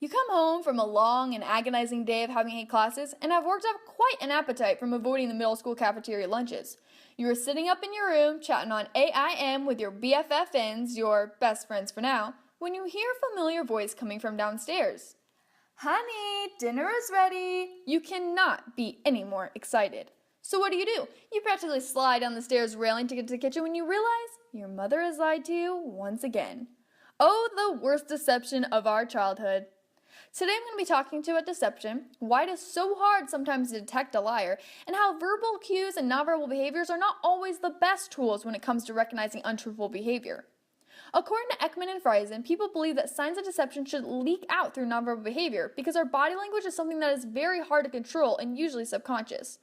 You come home from a long and agonizing day of having 8 classes and have worked up quite an appetite from avoiding the middle school cafeteria lunches. You are sitting up in your room chatting on AIM with your BFFNs, your best friends for now, when you hear a familiar voice coming from downstairs. Honey, dinner is ready. You cannot be any more excited. So what do? You practically slide down the stairs railing to get to the kitchen when you realize your mother has lied to you once again. Oh, the worst deception of our childhood. Today I'm going to be talking to you about deception, why it is so hard sometimes to detect a liar, and how verbal cues and nonverbal behaviors are not always the best tools when it comes to recognizing untruthful behavior. According to Ekman and Friesen, people believe that signs of deception should leak out through nonverbal behavior because our body language is something that is very hard to control and usually subconscious.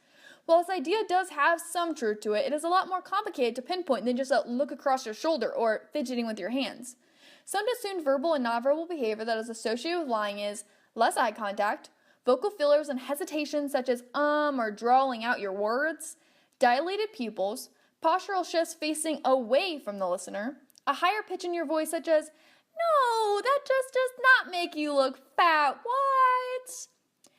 While this idea does have some truth to it, it is a lot more complicated to pinpoint than just a look across your shoulder or fidgeting with your hands. Some assumed verbal and nonverbal behavior that is associated with lying is less eye contact, vocal fillers and hesitation such as or drawling out your words, dilated pupils, postural shifts facing away from the listener, a higher pitch in your voice such as, "No, that just does not make you look fat, what?"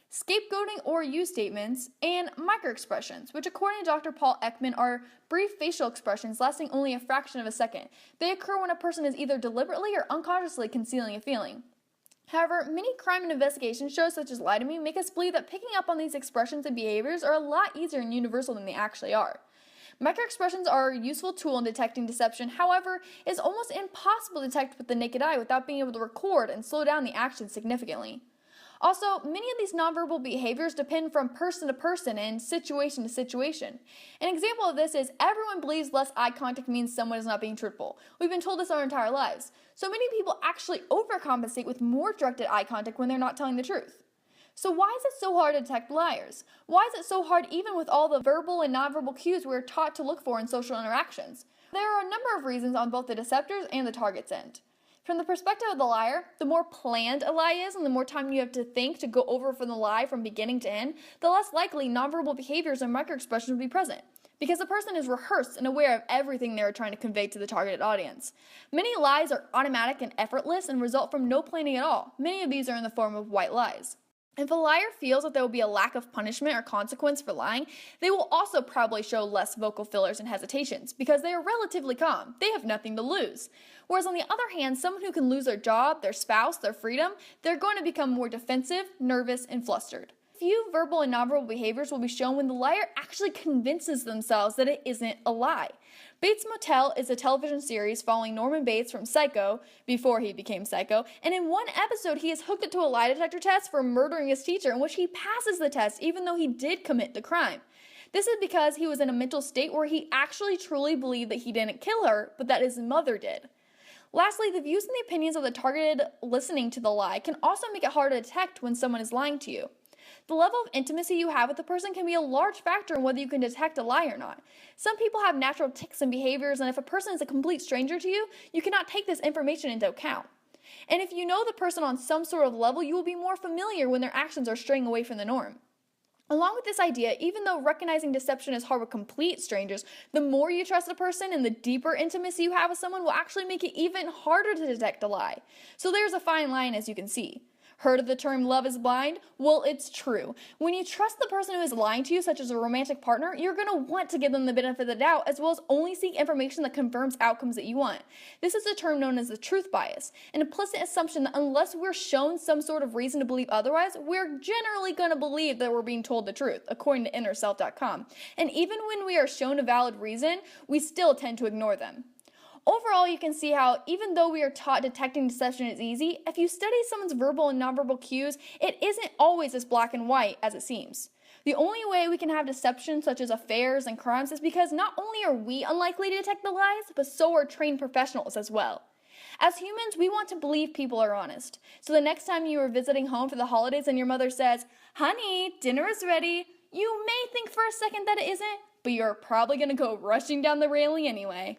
Scapegoating or you statements, and microexpressions, which according to Dr. Paul Ekman are brief facial expressions lasting only a fraction of a second. They occur when a person is either deliberately or unconsciously concealing a feeling. However, many crime and investigation shows such as Lie to Me make us believe that picking up on these expressions and behaviors are a lot easier and universal than they actually are. Microexpressions are a useful tool in detecting deception, however, it is almost impossible to detect with the naked eye without being able to record and slow down the action significantly. Also, many of these nonverbal behaviors depend from person to person and situation to situation. An example of this is everyone believes less eye contact means someone is not being truthful. We've been told this our entire lives. So many people actually overcompensate with more directed eye contact when they're not telling the truth. So why is it so hard to detect liars? Why is it so hard even with all the verbal and nonverbal cues we're taught to look for in social interactions? There are a number of reasons on both the deceptors and the target's end. From the perspective of the liar, the more planned a lie is and the more time you have to think to go over from the lie from beginning to end, the less likely nonverbal behaviors and microexpressions will be present, because the person is rehearsed and aware of everything they are trying to convey to the targeted audience. Many lies are automatic and effortless and result from no planning at all. Many of these are in the form of white lies. If a liar feels that there will be a lack of punishment or consequence for lying, they will also probably show less vocal fillers and hesitations because they are relatively calm. They have nothing to lose. Whereas on the other hand, someone who can lose their job, their spouse, their freedom, they're going to become more defensive, nervous, and flustered. Few verbal and nonverbal behaviors will be shown when the liar actually convinces themselves that it isn't a lie. Bates Motel is a television series following Norman Bates from Psycho, before he became Psycho, and in one episode he is hooked to a lie detector test for murdering his teacher, in which he passes the test even though he did commit the crime. This is because he was in a mental state where he actually truly believed that he didn't kill her, but that his mother did. Lastly, the views and the opinions of the targeted listening to the lie can also make it hard to detect when someone is lying to you. The level of intimacy you have with the person can be a large factor in whether you can detect a lie or not. Some people have natural tics and behaviors, and if a person is a complete stranger to you, you cannot take this information into account. And if you know the person on some sort of level, you will be more familiar when their actions are straying away from the norm. Along with this idea, even though recognizing deception is hard with complete strangers, the more you trust a person and the deeper intimacy you have with someone will actually make it even harder to detect a lie. So there's a fine line, as you can see. Heard of the term love is blind? Well, it's true. When you trust the person who is lying to you, such as a romantic partner, you're going to want to give them the benefit of the doubt, as well as only seek information that confirms outcomes that you want. This is a term known as the truth bias, an implicit assumption that unless we're shown some sort of reason to believe otherwise, we're generally going to believe that we're being told the truth, according to InnerSelf.com. And even when we are shown a valid reason, we still tend to ignore them. Overall, you can see how, even though we are taught detecting deception is easy, if you study someone's verbal and nonverbal cues, it isn't always as black and white as it seems. The only way we can have deception, such as affairs and crimes, is because not only are we unlikely to detect the lies, but so are trained professionals as well. As humans, we want to believe people are honest. So the next time you are visiting home for the holidays and your mother says, "Honey, dinner is ready," you may think for a second that it isn't, but you're probably going to go rushing down the railing anyway.